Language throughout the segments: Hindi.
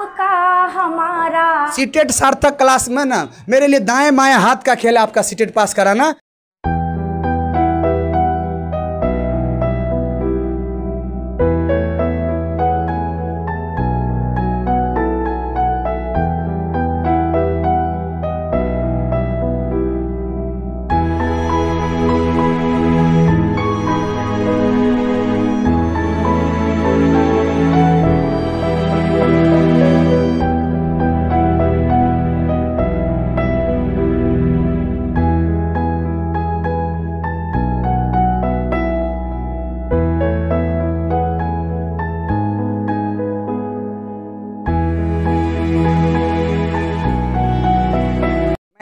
आपका हमारा। सीटेट सार्थक क्लास में ना मेरे लिए दाएं बाएं हाथ का खेल है आपका सीटेट पास कराना।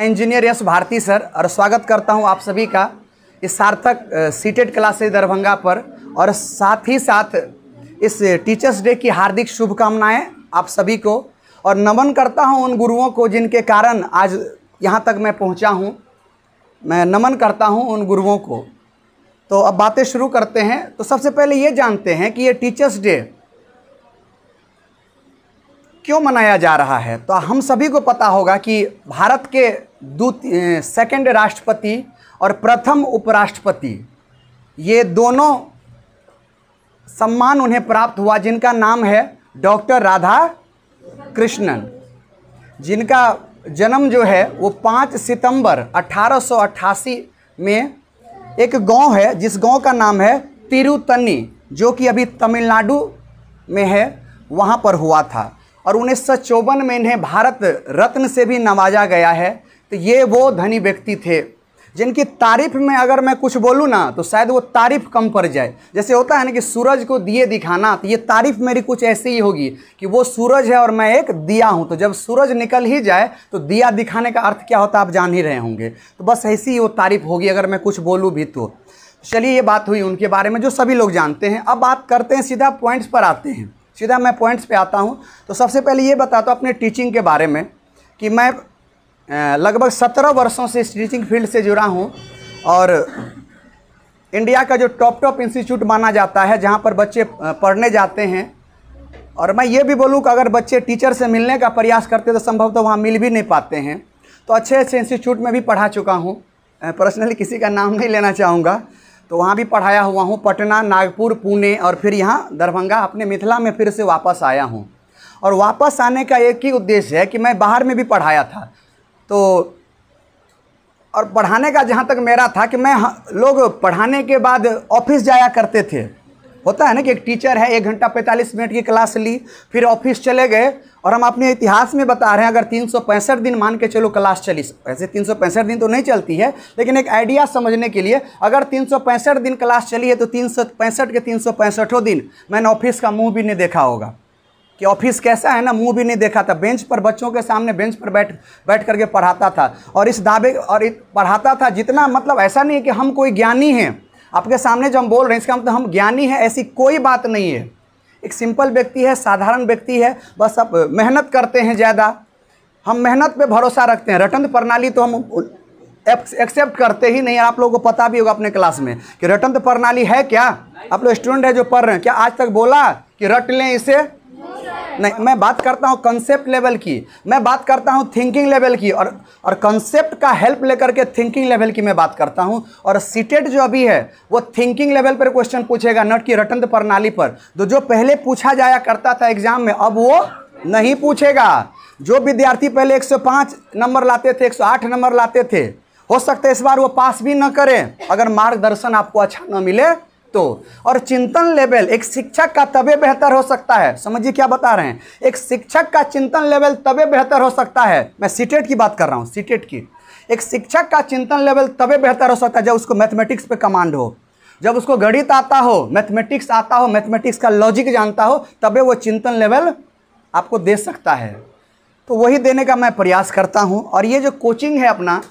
इंजीनियर यश भारती सर और स्वागत करता हूं आप सभी का इस सार्थक सीटेट क्लासेस दरभंगा पर, और साथ ही साथ इस टीचर्स डे की हार्दिक शुभकामनाएं आप सभी को, और नमन करता हूं उन गुरुओं को जिनके कारण आज यहां तक मैं पहुंचा हूं। मैं नमन करता हूं उन गुरुओं को। तो अब बातें शुरू करते हैं। तो सबसे पहले ये जानते हैं कि ये टीचर्स डे क्यों मनाया जा रहा है। तो हम सभी को पता होगा कि भारत के सेकंड राष्ट्रपति और प्रथम उपराष्ट्रपति, ये दोनों सम्मान उन्हें प्राप्त हुआ, जिनका नाम है डॉक्टर राधा कृष्णन, जिनका जन्म जो है वो 5 सितंबर 1888 में एक गांव है जिस गांव का नाम है तिरुतनी, जो कि अभी तमिलनाडु में है, वहां पर हुआ था। और 1954 में इन्हें भारत रत्न से भी नवाजा गया है। तो ये वो धनी व्यक्ति थे जिनकी तारीफ में अगर मैं कुछ बोलूँ ना तो शायद वो तारीफ कम पड़ जाए। जैसे होता है ना कि सूरज को दिए दिखाना, तो ये तारीफ मेरी कुछ ऐसी ही होगी कि वो सूरज है और मैं एक दिया हूँ। तो जब सूरज निकल ही जाए तो दिया दिखाने का अर्थ क्या होता है आप जान ही रहे होंगे। तो बस ऐसी ही वो तारीफ होगी अगर मैं कुछ बोलूँ भी तो। चलिए, ये बात हुई उनके बारे में जो सभी लोग जानते हैं। अब बात करते हैं, सीधा पॉइंट्स पर आते हैं। सीधा मैं पॉइंट्स पे आता हूँ। तो सबसे पहले ये बताता हूँ अपने टीचिंग के बारे में कि मैं लगभग 17 वर्षों से इस टीचिंग फील्ड से जुड़ा हूँ, और इंडिया का जो टॉप इंस्टीट्यूट माना जाता है जहाँ पर बच्चे पढ़ने जाते हैं। और मैं ये भी बोलूँ कि अगर बच्चे टीचर से मिलने का प्रयास करते तो संभवतः वहाँ मिल भी नहीं पाते हैं। तो अच्छे अच्छे इंस्टीट्यूट में भी पढ़ा चुका हूँ। पर्सनली किसी का नाम नहीं लेना चाहूँगा, तो वहाँ भी पढ़ाया हुआ हूँ। पटना, नागपुर, पुणे और फिर यहाँ दरभंगा अपने मिथिला में फिर से वापस आया हूँ। और वापस आने का एक ही उद्देश्य है कि मैं बाहर में भी पढ़ाया था। तो और पढ़ाने का जहाँ तक मेरा था कि मैं लोग पढ़ाने के बाद ऑफिस जाया करते थे। होता है ना कि एक टीचर है, 1 घंटा 45 मिनट की क्लास ली, फिर ऑफिस चले गए। और हम अपने इतिहास में बता रहे हैं, अगर 365 दिन मान के चलो क्लास चली, वैसे 365 दिन तो नहीं चलती है, लेकिन एक आइडिया समझने के लिए अगर 365 दिन क्लास चली है तो 365 के 365 दिन मैंने ऑफिस का मुंह भी नहीं देखा होगा कि ऑफिस कैसा है ना, मुंह भी नहीं देखा था। बेंच पर बच्चों के सामने बेंच पर बैठ करके पढ़ाता था, और इस दावे और पढ़ाता था जितना, मतलब ऐसा नहीं है कि हम कोई ज्ञानी हैं। आपके सामने जो हम बोल रहे हैं इसका मतलब हम ज्ञानी हैं, ऐसी कोई बात नहीं है। एक सिंपल व्यक्ति है, साधारण व्यक्ति है, बस अब मेहनत करते हैं ज़्यादा। हम मेहनत पे भरोसा रखते हैं। रटंत प्रणाली तो हम एक्सेप्ट करते ही नहीं। आप लोगों को पता भी होगा अपने क्लास में कि रटंत प्रणाली है क्या। आप लोग स्टूडेंट है जो पढ़ रहे हैं, क्या आज तक बोला कि रट लें इसे? नहीं, मैं बात करता हूँ कंसेप्ट लेवल की, मैं बात करता हूँ थिंकिंग लेवल की, और कंसेप्ट का हेल्प लेकर के थिंकिंग लेवल की मैं बात करता हूँ। और सीटेट जो अभी है वो थिंकिंग लेवल पर क्वेश्चन पूछेगा, नॉट की रटंत प्रणाली पर। तो जो पहले पूछा जाया करता था एग्जाम में, अब वो नहीं पूछेगा। जो विद्यार्थी पहले 105 नंबर लाते थे, 108 नंबर लाते थे, हो सकता है इस बार वो पास भी न करें अगर मार्गदर्शन आपको अच्छा न मिले तो। और चिंतन लेवल एक शिक्षक का तबे बेहतर हो सकता है। समझिए क्या बता रहे हैं, एक शिक्षक का चिंतन लेवल तबे बेहतर हो सकता है। मैं सीटेट की बात कर रहा हूँ, सीटेट की। एक शिक्षक का चिंतन लेवल तबे बेहतर हो सकता है जब उसको मैथमेटिक्स पे कमांड हो, जब उसको गणित आता हो, मैथमेटिक्स आता हो, मैथमेटिक्स का लॉजिक जानता हो, तबे वो चिंतन लेवल आपको दे सकता है। तो वही देने का मैं प्रयास करता हूँ। और ये जो कोचिंग है अपना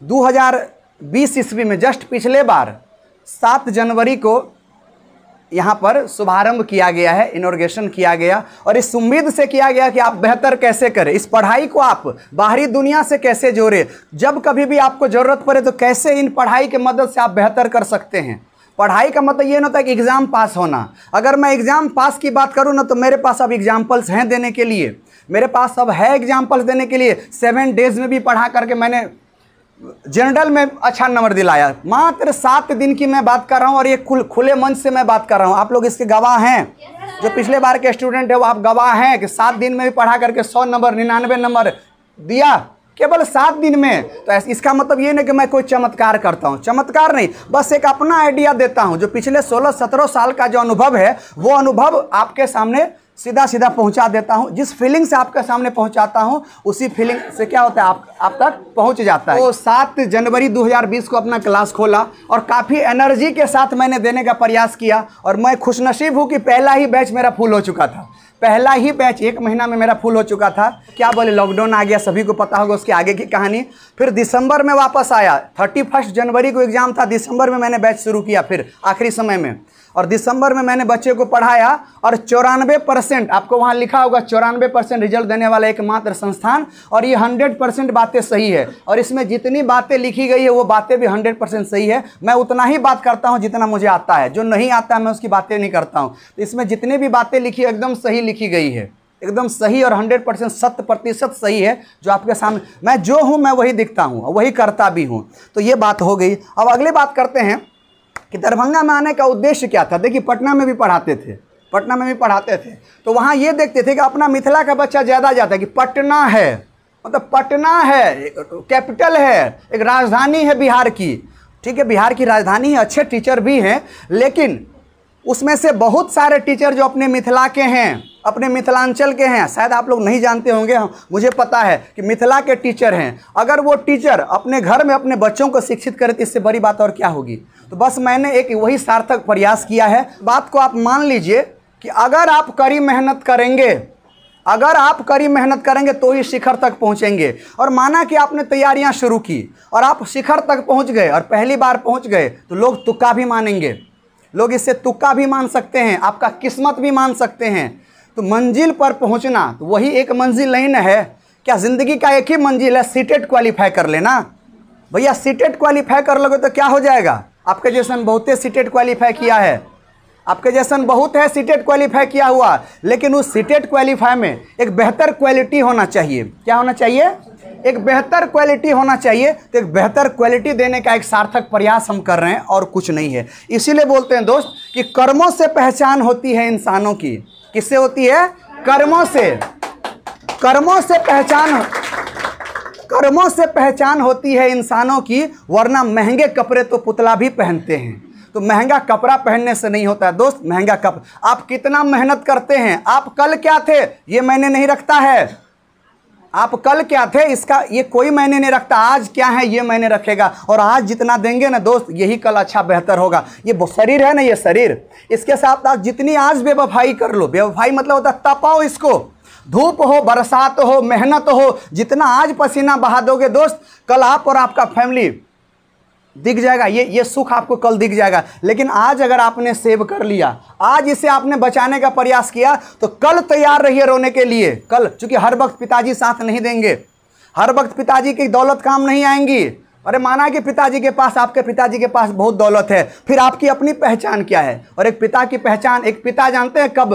2020 ईस्वी में जस्ट पिछले बार 7 जनवरी को यहाँ पर शुभारंभ किया गया है, इनॉर्गेशन किया गया। और इस उम्मीद से किया गया कि आप बेहतर कैसे करें, इस पढ़ाई को आप बाहरी दुनिया से कैसे जोड़ें, जब कभी भी आपको ज़रूरत पड़े तो कैसे इन पढ़ाई की मदद से आप बेहतर कर सकते हैं। पढ़ाई का मतलब ये नहीं होता कि एग्ज़ाम पास होना। अगर मैं एग्ज़ाम पास की बात करूँ ना तो मेरे पास अब एग्जाम्पल्स हैं देने के लिए। मेरे पास अब है एग्जाम्पल्स देने के लिए। 7 डेज में भी पढ़ा करके मैंने जनरल में अच्छा नंबर दिलाया। मात्र 7 दिन की मैं बात कर रहा हूँ और ये खुले मंच से मैं बात कर रहा हूँ। आप लोग इसके गवाह हैं, जो पिछले बार के स्टूडेंट है वो आप गवाह हैं कि 7 दिन में भी पढ़ा करके 100 नंबर 99 नंबर दिया, केवल 7 दिन में। तो इसका मतलब ये नहीं कि मैं कोई चमत्कार करता हूँ, चमत्कार नहीं, बस एक अपना आइडिया देता हूँ। जो पिछले 16-17 साल का जो अनुभव है वो अनुभव आपके सामने सीधा सीधा पहुंचा देता हूं। जिस फीलिंग से आपके सामने पहुंचाता हूं उसी फीलिंग से क्या होता है आप तक पहुंच जाता है। तो 7 जनवरी 2020 को अपना क्लास खोला और काफ़ी एनर्जी के साथ मैंने देने का प्रयास किया और मैं खुशनसीब हूं कि पहला ही बैच मेरा फुल हो चुका था। पहला ही बैच 1 महीना में मेरा फुल हो चुका था। क्या बोले, लॉकडाउन आ गया, सभी को पता होगा उसके आगे की कहानी। फिर दिसंबर में वापस आया, 31 जनवरी को एग्जाम था, दिसंबर में मैंने बैच शुरू किया फिर आखिरी समय में। और दिसंबर में मैंने बच्चे को पढ़ाया और 94%, आपको वहाँ लिखा होगा 94% रिजल्ट देने वाला एकमात्र संस्थान। और ये 100% बातें सही है और इसमें जितनी बातें लिखी गई है वो बातें भी 100% सही है। मैं उतना ही बात करता हूँ जितना मुझे आता है, जो नहीं आता है मैं उसकी बातें नहीं करता हूँ। तो इसमें जितनी भी बातें लिखी एकदम सही लिखी गई है, एकदम सही और 100% 100% सही है। जो आपके सामने मैं जो हूँ मैं वही दिखता हूँ, वही करता भी हूँ। तो ये बात हो गई। अब अगली बात करते हैं कि दरभंगा में आने का उद्देश्य क्या था। देखिए पटना में भी पढ़ाते थे, तो वहाँ ये देखते थे कि अपना मिथिला का बच्चा ज़्यादा जाता है कि पटना है, मतलब पटना है कैपिटल है, एक राजधानी है बिहार की। ठीक है, बिहार की राजधानी है, अच्छे टीचर भी हैं, लेकिन उसमें से बहुत सारे टीचर जो अपने मिथिला के हैं, अपने मिथिलांचल के हैं। शायद आप लोग नहीं जानते होंगे, मुझे पता है कि मिथिला के टीचर हैं। अगर वो टीचर अपने घर में अपने बच्चों को शिक्षित करे तो इससे बड़ी बात और क्या होगी। तो बस मैंने एक वही सार्थक प्रयास किया है। बात को आप मान लीजिए कि अगर आप कड़ी मेहनत करेंगे तो ही शिखर तक पहुँचेंगे। और माना कि आपने तैयारियाँ शुरू की और आप शिखर तक पहुँच गए और पहली बार पहुँच गए, तो लोग तुक्का भी मानेंगे, लोग इससे तुक्का भी मान सकते हैं, आपका किस्मत भी मान सकते हैं। तो मंजिल पर पहुंचना तो वही एक मंजिल नहीं न है क्या? ज़िंदगी का एक ही मंजिल है, सीटेट क्वालिफाई कर लेना। भैया सीटेट क्वालिफाई कर लोगे तो क्या हो जाएगा? आपके जैसन बहुते सीटेट क्वालिफाई किया है, आपके जैसन बहुत है सीटेट क्वालिफाई किया हुआ, लेकिन उस सीटेट क्वालिफाई में एक बेहतर क्वालिटी होना चाहिए। क्या होना चाहिए? एक बेहतर क्वालिटी होना चाहिए। तो एक बेहतर क्वालिटी देने का एक सार्थक प्रयास हम कर रहे हैं और कुछ नहीं है। इसीलिए बोलते हैं दोस्त कि कर्मों से पहचान होती है इंसानों की। किससे होती है? कर्मों से पहचान होती है इंसानों की, वरना महंगे कपड़े तो पुतला भी पहनते हैं। तो महंगा कपड़ा पहनने से नहीं होता है दोस्त, महंगा कपड़ा। आप कितना मेहनत करते हैं, आप कल क्या थे ये मायने नहीं रखता है। आप कल क्या थे इसका ये कोई मायने नहीं रखता, आज क्या है ये मायने रखेगा। और आज जितना देंगे ना दोस्त, यही कल अच्छा बेहतर होगा। ये शरीर है ना, ये शरीर, इसके साथ आप जितनी आज बेवफाई कर लो, बेवफाई मतलब होता है तपाओ इसको, धूप हो बरसात हो मेहनत हो, जितना आज पसीना बहा दोगे दोस्त, कल आप और आपका फैमिली दिख जाएगा। ये सुख आपको कल दिख जाएगा। लेकिन आज अगर आपने सेव कर लिया, आज इसे आपने बचाने का प्रयास किया, तो कल तैयार रहिए रोने के लिए। कल चूंकि हर वक्त पिताजी साथ नहीं देंगे, हर वक्त पिताजी की दौलत काम नहीं आएंगी। अरे माना कि पिताजी के पास, आपके पिताजी के पास बहुत दौलत है, फिर आपकी अपनी पहचान क्या है? और एक पिता की पहचान, एक पिता जानते हैं कब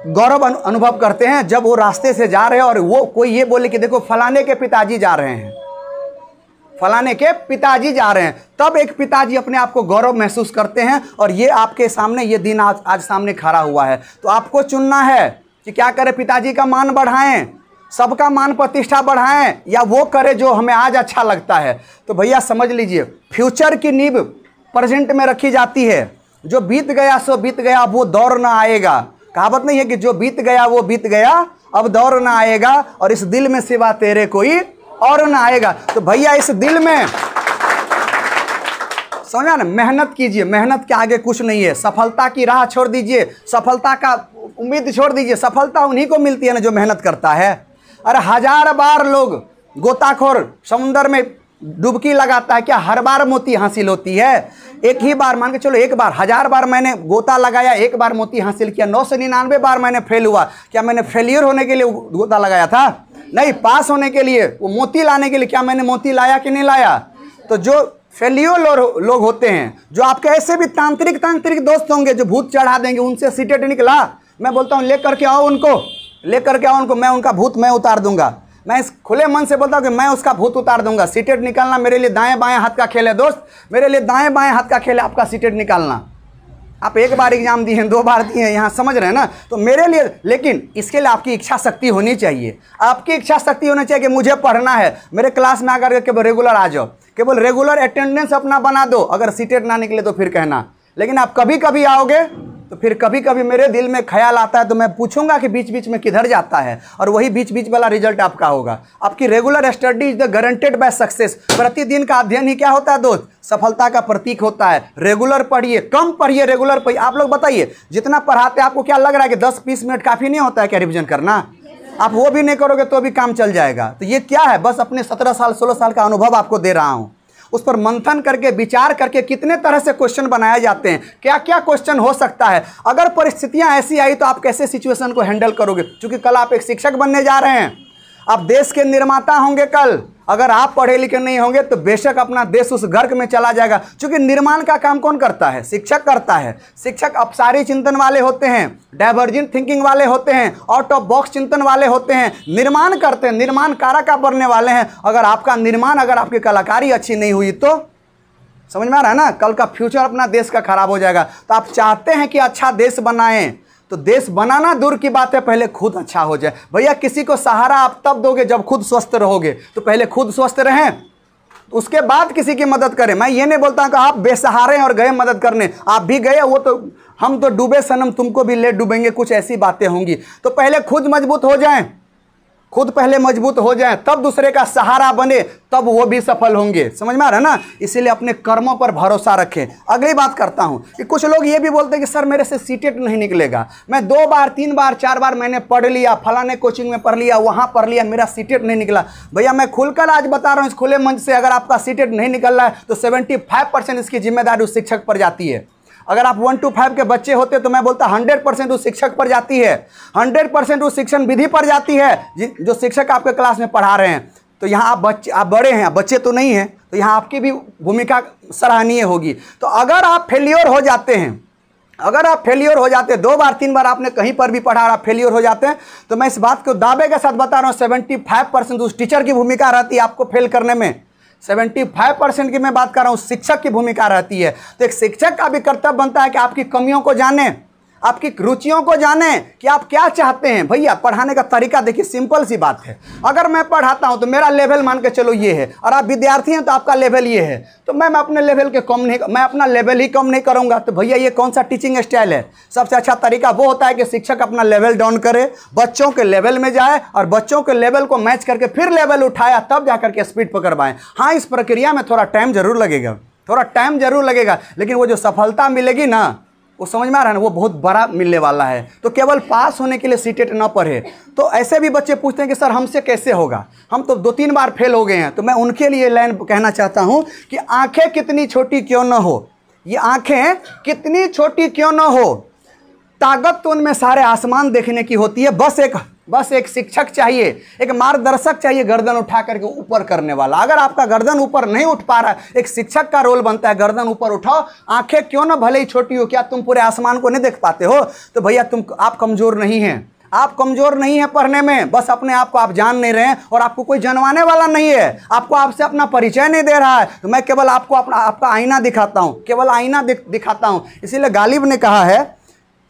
गौरव अनुभव करते हैं? जब वो रास्ते से जा रहे हैं और वो कोई ये बोले कि देखो फलाने के पिताजी जा रहे हैं, फलाने के पिताजी जा रहे हैं, तब एक पिताजी अपने आप को गौरव महसूस करते हैं। और ये आपके सामने ये दिन आज सामने खड़ा हुआ है। तो आपको चुनना है कि क्या करें, पिताजी का मान बढ़ाएं, सबका मान प्रतिष्ठा बढ़ाएं, या वो करे जो हमें आज अच्छा लगता है। तो भैया समझ लीजिए, फ्यूचर की नींव प्रेजेंट में रखी जाती है। जो बीत गया सो बीत गया, अब वो दौर ना आएगा। कहावत नहीं है कि जो बीत गया वो बीत गया, अब दौर ना आएगा, और इस दिल में सिवा तेरे कोई और ना आएगा। तो भैया इस दिल में समझा ना, मेहनत कीजिए, मेहनत के आगे कुछ नहीं है। सफलता की राह छोड़ दीजिए, सफलता का उम्मीद छोड़ दीजिए। सफलता उन्हीं को मिलती है ना जो मेहनत करता है। अरे 1000 बार लोग गोताखोर समुद्र में डुबकी लगाता है, क्या हर बार मोती हासिल होती है? एक ही बार, मान के चलो एक बार, 1000 बार मैंने गोता लगाया, एक बार मोती हासिल किया। 999 बार मैंने फेल हुआ, क्या मैंने फेलियर होने के लिए गोता लगाया था? नहीं, पास होने के लिए, वो मोती लाने के लिए। क्या मैंने मोती लाया कि नहीं लाया? तो जो फेलियर लोग होते हैं, जो आपके ऐसे भी तांत्रिक दोस्त होंगे जो भूत चढ़ा देंगे, उनसे सीटेट निकला, मैं बोलता हूँ लेकर के आओ उनको, लेकर के आओ उनको, मैं उनका भूत मैं उतार दूंगा। मैं इस खुले मन से बोलता हूँ कि मैं उसका भूत उतार दूंगा। सीटेट निकालना मेरे लिए दाएं बाएं हाथ का खेल है दोस्त, मेरे लिए दाएं बाएं हाथ का खेल है आपका सीटेट निकालना। आप एक बार एग्जाम दिए हैं, 2 बार दिए हैं, यहाँ समझ रहे हैं ना। तो मेरे लिए, लेकिन इसके लिए आपकी इच्छा शक्ति होनी चाहिए। आपकी इच्छा शक्ति होनी चाहिए कि मुझे पढ़ना है। मेरे क्लास में आकर के केवल रेगुलर आ जाओ, केवल रेगुलर अटेंडेंस अपना बना दो। अगर सीटेट ना निकले तो फिर कहना। लेकिन आप कभी कभी आओगे तो फिर कभी कभी मेरे दिल में ख्याल आता है तो मैं पूछूंगा कि बीच बीच में किधर जाता है, और वही बीच बीच वाला रिजल्ट आपका होगा। आपकी regular study is the guaranteed bye success. प्रतिदिन का अध्ययन ही क्या होता है दोस्त? सफलता का प्रतीक होता है। रेगुलर पढ़िए, कम पढ़िए, रेगुलर पढ़िए। आप लोग बताइए, जितना पढ़ाते हैं आपको क्या लग रहा है कि 10-20 मिनट काफ़ी नहीं होता है क्या रिविजन करना? आप वो भी नहीं करोगे तो भी काम चल जाएगा। तो ये क्या है? बस अपने 17 साल 16 साल का अनुभव आपको दे रहा हूँ। उस पर मंथन करके, विचार करके कितने तरह से क्वेश्चन बनाए जाते हैं, क्या क्या क्वेश्चन हो सकता है। अगर परिस्थितियां ऐसी आई तो आप कैसे सिचुएशन को हैंडल करोगे? क्योंकि कल आप एक शिक्षक बनने जा रहे हैं, आप देश के निर्माता होंगे कल। अगर आप पढ़े लिखे नहीं होंगे तो बेशक अपना देश उस गर्क में चला जाएगा। क्योंकि निर्माण का काम कौन करता है? शिक्षक करता है। शिक्षक अपसारी चिंतन वाले होते हैं, डाइवर्जेंट थिंकिंग वाले होते हैं, आउट ऑफ बॉक्स चिंतन वाले होते हैं, निर्माण करते हैं, निर्माण कारक बनने वाले हैं। अगर आपका निर्माण, अगर आपकी कलाकारी अच्छी नहीं हुई तो समझ में आ रहा है ना, कल का फ्यूचर अपना देश का खराब हो जाएगा। तो आप चाहते हैं कि अच्छा देश बनाएं, तो देश बनाना दूर की बात है, पहले खुद अच्छा हो जाए। भैया किसी को सहारा आप तब दोगे जब खुद स्वस्थ रहोगे। तो पहले खुद स्वस्थ रहें, उसके बाद किसी की मदद करें। मैं ये नहीं बोलता कि आप बेसहारे हैं और गए मदद करने, आप भी गए, वो तो हम तो डूबे सनम तुमको भी ले डूबेंगे, कुछ ऐसी बातें होंगी। तो पहले खुद मजबूत हो जाएं, खुद पहले मजबूत हो जाएं, तब दूसरे का सहारा बने, तब वो भी सफल होंगे। समझ में आ रहा है ना? इसीलिए अपने कर्मों पर भरोसा रखें। अगली बात करता हूं कि कुछ लोग ये भी बोलते हैं कि सर मेरे से सीटेट नहीं निकलेगा, मैं 2 बार 3 बार 4 बार मैंने पढ़ लिया, फलाने कोचिंग में पढ़ लिया, वहां पढ़ लिया, मेरा सीटेट नहीं निकला। भैया मैं खुलकर आज बता रहा हूं इस खुले मंच से, अगर आपका सीटेट नहीं निकल रहा है तो 75% इसकी जिम्मेदारी उस शिक्षक पर जाती है। अगर आप 1 to 5 के बच्चे होते तो मैं बोलता 100% उस शिक्षक पर जाती है, 100% उस शिक्षण विधि पर जाती है जो शिक्षक आपके क्लास में पढ़ा रहे हैं। तो यहाँ आप बड़े हैं, बच्चे तो नहीं हैं, तो यहाँ आपकी भी भूमिका सराहनीय होगी। तो अगर आप फेलियर हो जाते हैं, अगर आप फेलियर हो जाते हैं, 2 बार 3 बार आपने कहीं पर भी पढ़ा, आप फेलियर हो जाते हैं, तो मैं इस बात को दावे के साथ बता रहा हूँ 75% उस टीचर की भूमिका रहती है आपको फेल करने में। 75% की मैं बात कर रहा हूँ, शिक्षक की भूमिका रहती है। तो एक शिक्षक का भी कर्तव्य बनता है कि आपकी कमियों को जाने, आपकी रुचियों को जाने कि आप क्या चाहते हैं। भैया पढ़ाने का तरीका देखिए, सिंपल सी बात है। अगर मैं पढ़ाता हूं तो मेरा लेवल मान के चलो ये है, और आप विद्यार्थी हैं तो आपका लेवल ये है, तो मैं अपने लेवल के कम नहीं, मैं अपना लेवल ही कम नहीं करूंगा। तो भैया ये कौन सा टीचिंग स्टाइल है? सबसे अच्छा तरीका वो होता है कि शिक्षक अपना लेवल डाउन करे, बच्चों के लेवल में जाए और बच्चों के लेवल को मैच करके फिर लेवल उठाया, तब जाकर के स्पीड पकड़ पाए। हाँ, इस प्रक्रिया में थोड़ा टाइम जरूर लगेगा, थोड़ा टाइम जरूर लगेगा, लेकिन वो जो सफलता मिलेगी ना, वो समझ में आ रहा है ना, वो बहुत बड़ा मिलने वाला है। तो केवल पास होने के लिए सीटेट ना पढ़े। तो ऐसे भी बच्चे पूछते हैं कि सर हमसे कैसे होगा, हम तो 2-3 बार फेल हो गए हैं। तो मैं उनके लिए लाइन कहना चाहता हूं कि आंखें कितनी छोटी क्यों ना हो, ये आंखें कितनी छोटी क्यों ना हो, ताकत तो उनमें सारे आसमान देखने की होती है। बस एक शिक्षक चाहिए, एक मार्गदर्शक चाहिए गर्दन उठा करके ऊपर करने वाला। अगर आपका गर्दन ऊपर नहीं उठ पा रहा है, एक शिक्षक का रोल बनता है, गर्दन ऊपर उठाओ। आंखें क्यों ना भले ही छोटी हो, क्या तुम पूरे आसमान को नहीं देख पाते हो? तो भैया आप कमजोर नहीं हैं, आप कमजोर नहीं है पढ़ने में, बस अपने आप को आप जान नहीं रहे हैं, और आपको कोई जानवाने वाला नहीं है, आपको आपसे अपना परिचय नहीं दे रहा है। तो मैं केवल आपको आपका आईना दिखाता हूं, केवल आईना दिखाता हूं। इसीलिए गालिब ने कहा है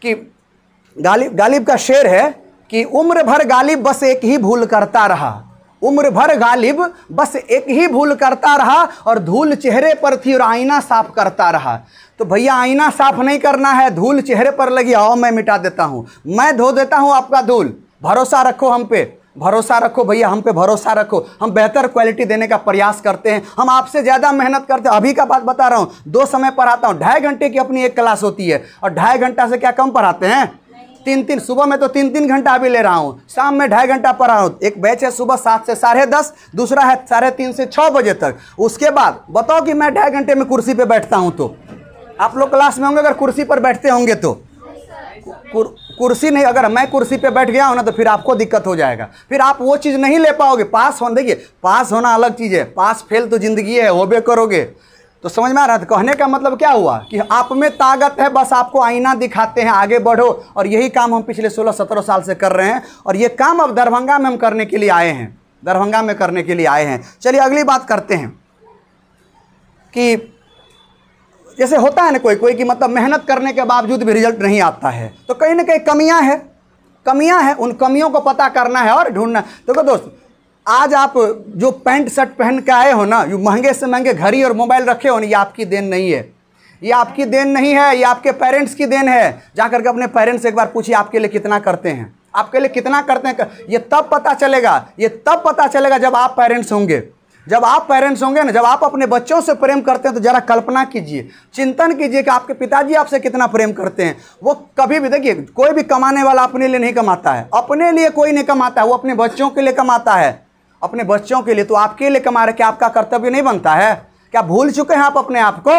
कि गालिब का शेर है कि उम्र भर गालिब बस एक ही भूल करता रहा, उम्र भर गालिब बस एक ही भूल करता रहा, और धूल चेहरे पर थी और आईना साफ करता रहा। तो भैया आईना साफ नहीं करना है, धूल चेहरे पर लगी, आओ मैं मिटा देता हूं, मैं धो देता हूं आपका धूल। भरोसा रखो हम पे, भरोसा रखो भैया, हम पे भरोसा रखो। हम बेहतर क्वालिटी देने का प्रयास करते हैं, हम आपसे ज़्यादा मेहनत करते हैं। अभी का बात बता रहा हूँ, 2 समय पढ़ाता हूँ, 2.5 घंटे की अपनी एक क्लास होती है, और 2.5 घंटा से क्या कम पढ़ाते हैं? 3-3 सुबह में तो 3-3 घंटा अभी ले रहा हूँ, शाम में 2.5 घंटा पढ़ा रहा हूँ। एक बैच है सुबह 7 से 10:30, दूसरा है 3:30 से 6 बजे तक। उसके बाद बताओ कि मैं 2.5 घंटे में कुर्सी पे बैठता हूँ, तो आप लोग क्लास में होंगे अगर कुर्सी पर बैठते होंगे तो? कुर्सी नहीं, अगर मैं कुर्सी पे बैठ गया हूँ ना तो फिर आपको दिक्कत हो जाएगा, फिर आप वो चीज़ नहीं ले पाओगे। पास होना, देखिए पास होना अलग चीज़ है, पास फेल तो जिंदगी है, होबे करोगे। तो समझ में आ रहा है? कहने का मतलब क्या हुआ कि आप में ताकत है, बस आपको आईना दिखाते हैं, आगे बढ़ो। और यही काम हम पिछले 16-17 साल से कर रहे हैं, और ये काम अब दरभंगा में हम करने के लिए आए हैं, दरभंगा में करने के लिए आए हैं। चलिए अगली बात करते हैं कि जैसे होता है ना कोई कोई कि मतलब मेहनत करने के बावजूद भी रिजल्ट नहीं आता है, तो कहीं ना कहीं कमियां हैं, उन कमियों को पता करना है और ढूंढना। तो दोस्त, आज आप जो पैंट शर्ट पहन के आए हो ना, ये महंगे से महंगे घड़ी और मोबाइल रखे हो ना, ये आपकी देन नहीं है, ये आपकी देन नहीं है, ये आपके पेरेंट्स की देन है। जा करके अपने पेरेंट्स से एक बार पूछिए आपके लिए कितना करते हैं, आपके लिए कितना करते हैं। ये तब पता चलेगा जब आप पेरेंट्स होंगे। जब आप पेरेंट्स होंगे ना, जब आप अपने बच्चों से प्रेम करते हैं, तो जरा कल्पना कीजिए, चिंतन कीजिए कि आपके पिताजी आपसे कितना प्रेम करते हैं। वो कभी भी, देखिए, कोई भी कमाने वाला अपने लिए नहीं कमाता है, अपने लिए कोई नहीं कमाता है, वो अपने बच्चों के लिए कमाता है, अपने बच्चों के लिए। तो आपके लिए कमा रहे, क्या आपका कर्तव्य नहीं बनता है? क्या भूल चुके हैं आप अपने आप को?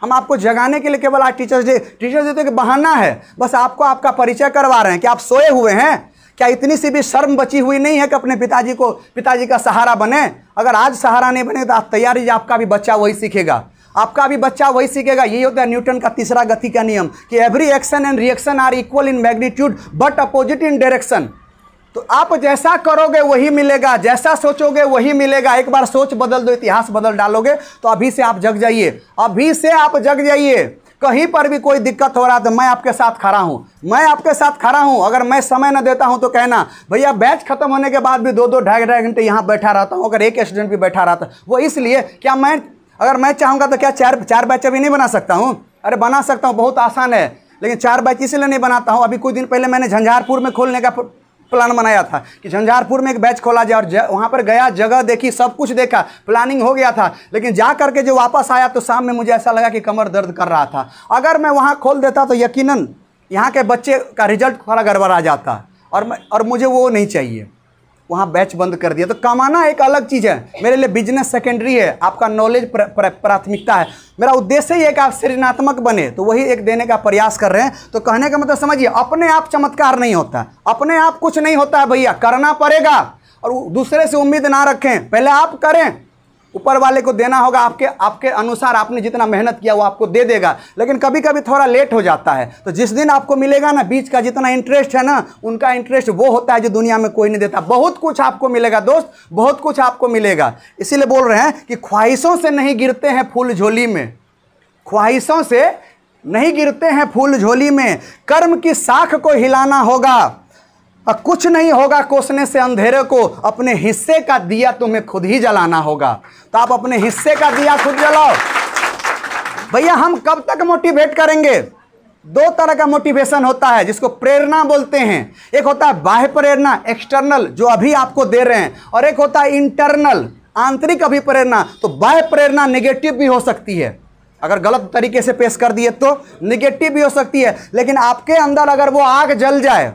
हम आपको जगाने के लिए केवल आज टीचर्स डे तो एक बहाना है, बस आपको आपका परिचय करवा रहे हैं कि आप सोए हुए हैं। क्या इतनी सी भी शर्म बची हुई नहीं है कि अपने पिताजी का सहारा बने? अगर आज सहारा नहीं बने तो आप तैयार रहिए, आपका भी बच्चा वही सीखेगा, आपका भी बच्चा वही सीखेगा। यही होता है न्यूटन का तीसरा गति का नियम कि every action and reaction are equal in magnitude but opposite in direction. तो आप जैसा करोगे वही मिलेगा, जैसा सोचोगे वही मिलेगा। एक बार सोच बदल दो, इतिहास बदल डालोगे। तो अभी से आप जग जाइए, अभी से आप जग जाइए। कहीं पर भी कोई दिक्कत हो रहा है तो मैं आपके साथ खड़ा हूं, मैं आपके साथ खड़ा हूं। अगर मैं समय न देता हूं तो कहना, भैया बैच खत्म होने के बाद भी 2-2 ढाई घंटे यहां बैठा रहता हूं। अगर एक स्टूडेंट भी बैठा रहता, वो इसलिए, क्या अगर मैं चाहूँगा तो क्या चार बैच अभी नहीं बना सकता हूँ? अरे बना सकता हूँ, बहुत आसान है। लेकिन 4 बैच इसलिए नहीं बनाता हूँ। अभी कुछ दिन पहले मैंने झंझारपुर में खोलने का प्लान बनाया था कि झंझारपुर में एक बैच खोला जाए, और वहाँ पर गया, जगह देखी, सब कुछ देखा, प्लानिंग हो गया था। लेकिन जा करके जो वापस आया तो शाम में मुझे ऐसा लगा कि कमर दर्द कर रहा था। अगर मैं वहाँ खोल देता तो यकीनन यहाँ के बच्चे का रिजल्ट थोड़ा गड़बड़ आ जाता, और मुझे वो नहीं चाहिए। वहाँ बैच बंद कर दिया। तो कमाना एक अलग चीज़ है, मेरे लिए बिजनेस सेकेंडरी है, आपका नॉलेज प्राथमिकता है। मेरा उद्देश्य ही है कि आप सृजनात्मक बने, तो वही एक देने का प्रयास कर रहे हैं। तो कहने का मतलब समझिए, अपने आप चमत्कार नहीं होता, अपने आप कुछ नहीं होता है भैया, करना पड़ेगा। और दूसरे से उम्मीद ना रखें, पहले आप करें, ऊपर वाले को देना होगा। आपके अनुसार आपने जितना मेहनत किया वो आपको दे देगा। लेकिन कभी कभी थोड़ा लेट हो जाता है। तो जिस दिन आपको मिलेगा ना, बीच का जितना इंटरेस्ट है ना, उनका इंटरेस्ट वो होता है जो दुनिया में कोई नहीं देता। बहुत कुछ आपको मिलेगा दोस्त, बहुत कुछ आपको मिलेगा। इसीलिए बोल रहे हैं कि ख्वाहिशों से नहीं गिरते हैं फूल झोली में, ख्वाहिशों से नहीं गिरते हैं फूल झोली में। कर्म की साख को हिलाना होगा, और कुछ नहीं होगा कोसने से अंधेरे को। अपने हिस्से का दिया तुम्हें खुद ही जलाना होगा। तो आप अपने हिस्से का दिया खुद जलाओ। भैया हम कब तक मोटिवेट करेंगे? 2 तरह का मोटिवेशन होता है जिसको प्रेरणा बोलते हैं। एक होता है बाह्य प्रेरणा, एक्सटर्नल, जो अभी आपको दे रहे हैं, और एक होता है इंटरनल, आंतरिक अभिप्रेरणा। तो बाह्य प्रेरणा नेगेटिव भी हो सकती है, अगर गलत तरीके से पेश कर दिए तो नेगेटिव भी हो सकती है। लेकिन आपके अंदर अगर वो आग जल जाए,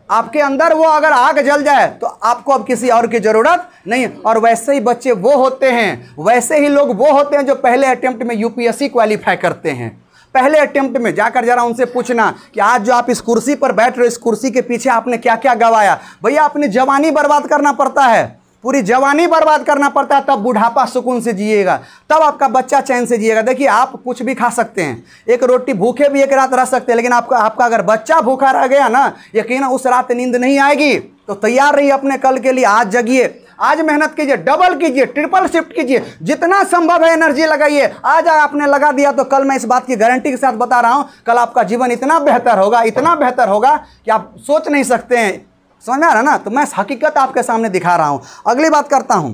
आपके अंदर वो अगर आग जल जाए, तो आपको अब किसी और की जरूरत नहीं। और वैसे ही बच्चे वो होते हैं, वैसे ही लोग वो होते हैं जो पहले अटेम्प्ट में यूपीएससी क्वालिफाई करते हैं। पहले अटेम्प्ट में जाकर जरा उनसे पूछना कि आज जो आप इस कुर्सी पर बैठ रहे हो, इस कुर्सी के पीछे आपने क्या क्या गवाया। भैया अपनी जवानी बर्बाद करना पड़ता है, पूरी जवानी बर्बाद करना पड़ता है, तब बुढ़ापा सुकून से जिएगा, तब आपका बच्चा चैन से जिएगा। देखिए आप कुछ भी खा सकते हैं, एक रोटी भूखे भी एक रात रह सकते हैं, लेकिन आपका अगर बच्चा भूखा रह गया ना, यकीन उस रात नींद नहीं आएगी। तो तैयार रहिए अपने कल के लिए। आज जगिए, आज मेहनत कीजिए, डबल कीजिए, ट्रिपल शिफ्ट कीजिए, जितना संभव है एनर्जी लगाइए। आज आपने लगा दिया तो कल मैं इस बात की गारंटी के साथ बता रहा हूं, कल आपका जीवन इतना बेहतर होगा, इतना बेहतर होगा कि आप सोच नहीं सकते हैं। समझ में आ रहा ना? तो मैं हकीकत आपके सामने दिखा रहा हूं। अगली बात करता हूं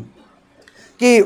कि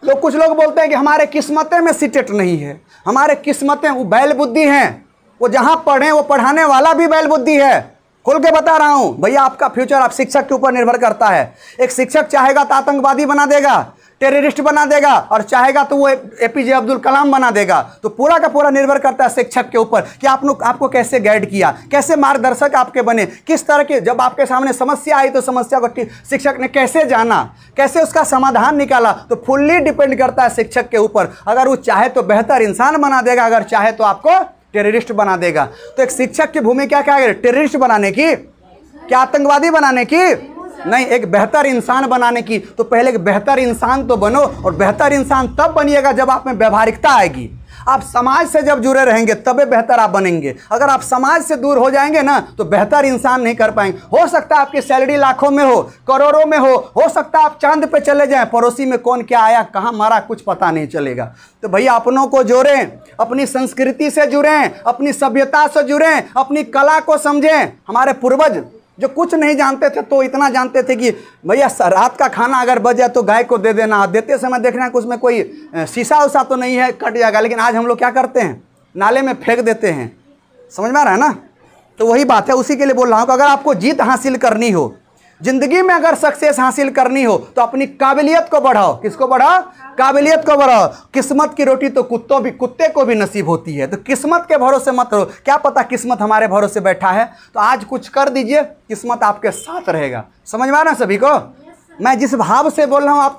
कुछ लोग बोलते हैं कि हमारे किस्मतें में सीटेट नहीं है, हमारे किस्मतें, वो बैल बुद्धि हैं, वो जहां पढ़े वो पढ़ाने वाला भी बैल बुद्धि है। खोल के बता रहा हूं भैया, आपका फ्यूचर आप शिक्षक के ऊपर निर्भर करता है। एक शिक्षक चाहेगा तो आतंकवादी बना देगा, टेररिस्ट बना देगा, और चाहेगा तो वो एपीजे अब्दुल कलाम बना देगा। तो पूरा का पूरा निर्भर करता है शिक्षक के ऊपर कि आपको कैसे गाइड किया, कैसे मार्गदर्शक आपके बने, किस तरह के, जब आपके सामने समस्या आई तो समस्या को शिक्षक ने कैसे जाना, कैसे उसका समाधान निकाला। तो फुल्ली डिपेंड करता है शिक्षक के ऊपर। अगर वो चाहे तो बेहतर इंसान बना देगा, अगर चाहे तो आपको टेररिस्ट बना देगा। तो एक शिक्षक की भूमिका क्या है? टेररिस्ट बनाने की, क्या आतंकवादी बनाने की? नहीं, एक बेहतर इंसान बनाने की। तो पहले एक बेहतर इंसान तो बनो, और बेहतर इंसान तब बनिएगा जब आप में व्यवहारिकता आएगी। आप समाज से जब जुड़े रहेंगे तबे बेहतर आप बनेंगे। अगर आप समाज से दूर हो जाएंगे ना तो बेहतर इंसान नहीं कर पाएंगे। हो सकता है आपकी सैलरी लाखों में हो, करोड़ों में हो सकता है आप चांद पे चले जाएं, पड़ोसी में कौन क्या आया कहाँ मारा कुछ पता नहीं चलेगा। तो भैया अपनों को जोड़ें, अपनी संस्कृति से जुड़ें, अपनी सभ्यता से जुड़ें, अपनी कला को समझें। हमारे पूर्वज जो कुछ नहीं जानते थे तो इतना जानते थे कि भैया रात का खाना अगर बच जाए तो गाय को दे देना, देते समय देखना कि उसमें कोई शीशा उसा तो नहीं है, कट जाएगा। लेकिन आज हम लोग क्या करते हैं, नाले में फेंक देते हैं। समझ में आ रहा है ना? तो वही बात है, उसी के लिए बोल रहा हूँ कि अगर आपको जीत हासिल करनी हो, जिंदगी में अगर सक्सेस हासिल करनी हो तो अपनी काबिलियत को बढ़ाओ। किसको बढ़ाओ? काबिलियत को बढ़ाओ। किस्मत की रोटी तो कुत्ते को भी नसीब होती है। तो किस्मत के भरोसे मत रहो, क्या पता किस्मत हमारे भरोसे बैठा है। तो आज कुछ कर दीजिए, किस्मत आपके साथ रहेगा। समझ में आ रहा है सभी को? मैं जिस भाव से बोल रहा हूँ आप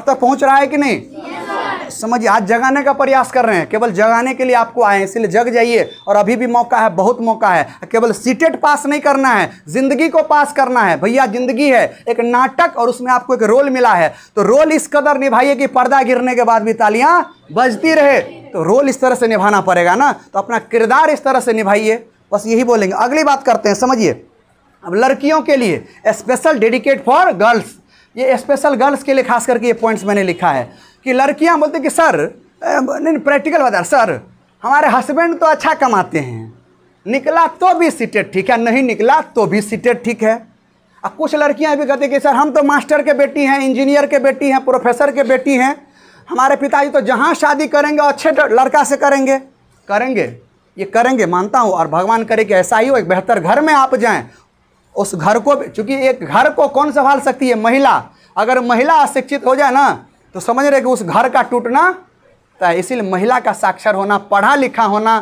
तक पहुँच रहा है कि नहीं? समझिए, आज जगाने का प्रयास कर रहे हैं, केवल जगाने के लिए आपको आए हैं, इसलिए जग जाइए। और अभी भी मौका है, बहुत मौका है। केवल सीटेट पास नहीं करना है, जिंदगी को पास करना है। भैया जिंदगी है एक नाटक, और उसमें आपको एक रोल मिला है, तो रोल इस कदर निभाइए कि पर्दा गिरने के बाद भी तालियां बजती रहे। तो रोल इस तरह से निभाना पड़ेगा ना, तो अपना किरदार इस तरह से निभाइए। बस यही बोलेंगे। अगली बात करते हैं, समझिए। अब लड़कियों के लिए स्पेशल डेडिकेट फॉर गर्ल्स, ये स्पेशल गर्ल्स के लिए खास करके ये पॉइंट्स मैंने लिखा है कि लड़कियां बोलते कि सर, नहीं प्रैक्टिकल बता, सर हमारे हस्बैंड तो अच्छा कमाते हैं, निकला तो भी सीटेड ठीक है, नहीं निकला तो भी सीटेड ठीक है। अब कुछ लड़कियां भी कहते कि सर हम तो मास्टर के बेटी हैं, इंजीनियर के बेटी हैं, प्रोफेसर के बेटी हैं, हमारे पिताजी तो जहाँ शादी करेंगे अच्छे लड़का से करेंगे, ये करेंगे मानता हूँ। और भगवान करे कि ऐसा ही हो, एक बेहतर घर में आप जाएँ। उस घर को, चूँकि एक घर को कौन संभाल सकती है? महिला। अगर महिला अशिक्षित हो जाए ना तो समझ रहे कि उस घर का टूटना तय। इसीलिए महिला का साक्षर होना, पढ़ा लिखा होना,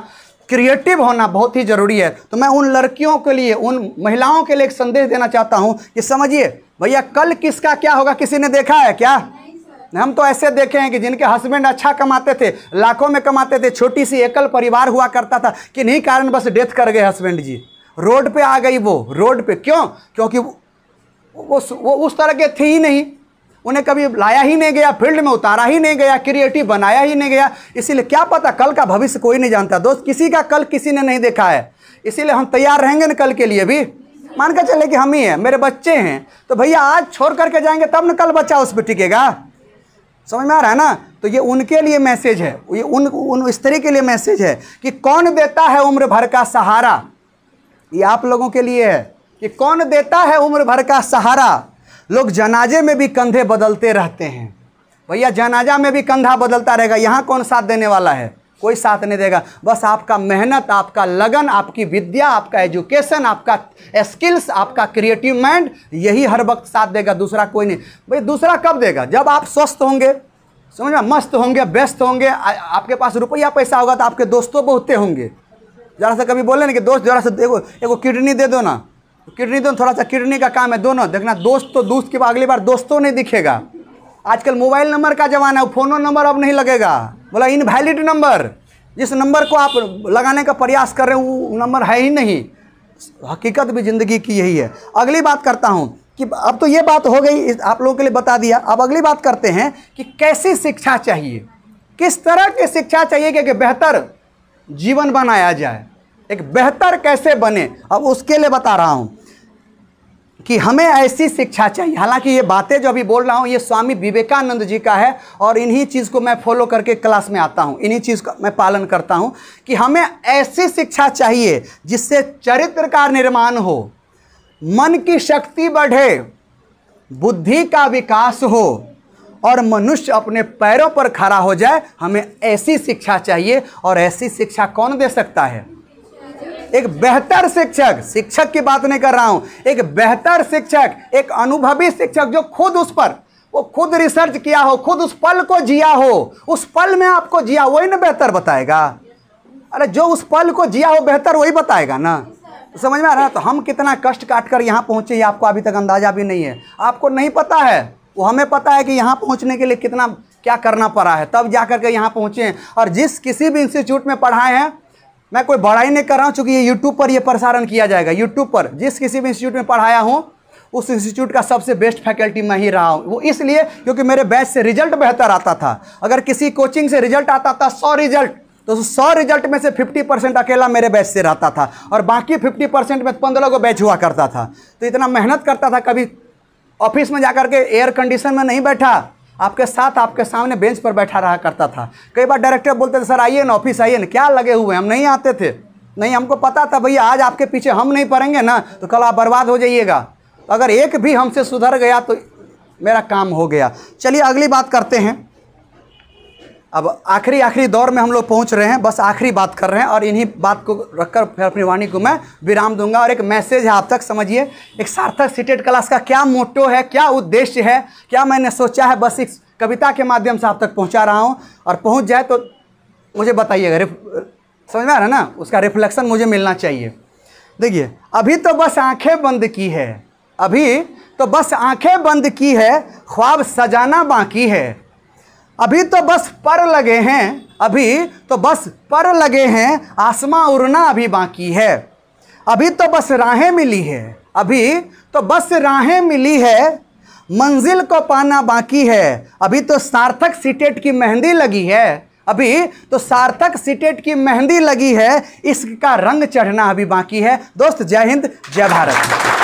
क्रिएटिव होना बहुत ही ज़रूरी है। तो मैं उन लड़कियों के लिए, उन महिलाओं के लिए एक संदेश देना चाहता हूँ कि समझिए भैया, कल किसका क्या होगा किसी ने देखा है क्या? हम तो ऐसे देखे हैं कि जिनके हस्बैंड अच्छा कमाते थे, लाखों में कमाते थे, छोटी सी एकल परिवार हुआ करता था, किन्हीं कारण बस डेथ कर गए हस्बैंड जी, रोड पे आ गई वो। रोड पे क्यों? क्योंकि वो उस तरह के थे ही नहीं, उन्हें कभी लाया ही नहीं गया, फील्ड में उतारा ही नहीं गया, क्रिएटिव बनाया ही नहीं गया। इसीलिए क्या पता, कल का भविष्य कोई नहीं जानता दोस्त, किसी का कल किसी ने नहीं देखा है। इसीलिए हम तैयार रहेंगे ना कल के लिए भी। मान कर चले कि हम ही हैं, मेरे बच्चे हैं, तो भैया आज छोड़ करके जाएंगे तब न कल बच्चा उस पर टिकेगा। समझ में आ रहा है ना? तो ये उनके लिए मैसेज है, ये उन स्त्री के लिए मैसेज है कि कौन देता है उम्र भर का सहारा। ये आप लोगों के लिए है कि कौन देता है उम्र भर का सहारा। लोग जनाजे में भी कंधे बदलते रहते हैं। भैया जनाजा में भी कंधा बदलता रहेगा, यहाँ कौन साथ देने वाला है? कोई साथ नहीं देगा। बस आपका मेहनत, आपका लगन, आपकी विद्या, आपका एजुकेशन, आपका स्किल्स, आपका क्रिएटिव माइंड, यही हर वक्त साथ देगा, दूसरा कोई नहीं। भाई दूसरा कब देगा? जब आप स्वस्थ होंगे, समझ में, मस्त होंगे, व्यस्त होंगे, आपके पास रुपया पैसा होगा, तो आपके दोस्तों बहुते होंगे। जरा सा कभी बोले ना कि दोस्त जरा सा एगो किडनी दे दो ना, किडनी दो, थोड़ा सा किडनी का काम है, दोनों देखना। दोस्त तो दोस्त के बाद अगली बार दोस्तों नहीं दिखेगा। आजकल मोबाइल नंबर का ज़माना है, फ़ोनो नंबर अब नहीं लगेगा, बोला इनवैलिड नंबर। जिस नंबर को आप लगाने का प्रयास कर रहे हो वो नंबर है ही नहीं। हकीकत भी ज़िंदगी की यही है। अगली बात करता हूँ कि अब तो ये बात हो गई, आप लोगों के लिए बता दिया। अब अगली बात करते हैं कि कैसी शिक्षा चाहिए, किस तरह की शिक्षा चाहिए कि बेहतर जीवन बनाया जाए, एक बेहतर कैसे बने। अब उसके लिए बता रहा हूँ कि हमें ऐसी शिक्षा चाहिए। हालांकि ये बातें जो अभी बोल रहा हूँ ये स्वामी विवेकानंद जी का है, और इन्हीं चीज़ को मैं फॉलो करके क्लास में आता हूँ, इन्हीं चीज़ का मैं पालन करता हूँ कि हमें ऐसी शिक्षा चाहिए जिससे चरित्र का निर्माण हो, मन की शक्ति बढ़े, बुद्धि का विकास हो और मनुष्य अपने पैरों पर खड़ा हो जाए। हमें ऐसी शिक्षा चाहिए। और ऐसी शिक्षा कौन दे सकता है? एक बेहतर शिक्षक। शिक्षक की बात नहीं कर रहा हूं, एक बेहतर शिक्षक, एक अनुभवी शिक्षक जो खुद उस पर वो खुद रिसर्च किया हो, खुद उस पल को जिया हो, उस पल में आपको जिया, वही ना बेहतर बताएगा। अरे जो उस पल को जिया हो बेहतर वही बताएगा ना। तो समझ में आ रहा है? तो हम कितना कष्ट काट कर यहाँ पहुँचे ये आपको अभी तक अंदाजा भी नहीं है। आपको नहीं पता है, वो हमें पता है कि यहाँ पहुँचने के लिए कितना क्या करना पड़ा है, तब जा कर के यहाँ पहुँचे हैं। और जिस किसी भी इंस्टीट्यूट में पढ़ाए हैं, मैं कोई बड़ाई नहीं कर रहा हूँ, चूँकि ये यूट्यूब पर ये प्रसारण किया जाएगा। यूट्यूब पर जिस किसी भी इंस्टीट्यूट में पढ़ाया हूँ उस इंस्टीट्यूट का सबसे बेस्ट फैकल्टी मैं ही रहा हूँ। वो इसलिए क्योंकि मेरे बैच से रिजल्ट बेहतर आता था। अगर किसी कोचिंग से रिजल्ट आता था 100 रिजल्ट, तो 100 रिजल्ट में से 50% अकेला मेरे बैच से रहता था और बाकी 50% में 15 को बैच हुआ करता था। तो इतना मेहनत करता था, कभी ऑफिस में जाकर के एयर कंडीशन में नहीं बैठा, आपके साथ आपके सामने बेंच पर बैठा रहा करता था। कई बार डायरेक्टर बोलते थे सर आइए ना ऑफिस आइए ना, क्या लगे हुए हम नहीं आते थे। नहीं, हमको पता था भैया आज आपके पीछे हम नहीं पड़ेंगे ना तो कल आप बर्बाद हो जाइएगा। अगर एक भी हमसे सुधर गया तो मेरा काम हो गया। चलिए अगली बात करते हैं। अब आखिरी दौर में हम लोग पहुंच रहे हैं, बस आखिरी बात कर रहे हैं और इन्हीं बात को रखकर फिर अपनी वाणी को मैं विराम दूंगा। और एक मैसेज है आप तक, समझिए। एक सार्थक सीटेट क्लास का क्या मोटो है, क्या उद्देश्य है, क्या मैंने सोचा है, बस एक कविता के माध्यम से आप तक पहुंचा रहा हूं। और पहुंच जाए तो मुझे बताइएगा, समझ में आ रहा है ना, उसका रिफ्लेक्शन मुझे मिलना चाहिए। देखिए, अभी तो बस आंखें बंद की है, अभी तो बस आंखें बंद की है, ख्वाब सजाना बाकी है। अभी तो बस पर लगे हैं, अभी तो बस पर लगे हैं, आसमां उड़ना अभी बाकी है। अभी तो बस राहें मिली है, अभी तो बस राहें मिली है, मंजिल को पाना बाकी है। अभी तो सार्थक सीटेट की मेहंदी लगी है, अभी तो सार्थक सीटेट की मेहंदी लगी है, इसका रंग चढ़ना अभी बाकी है। दोस्त जय हिंद, जय भारत।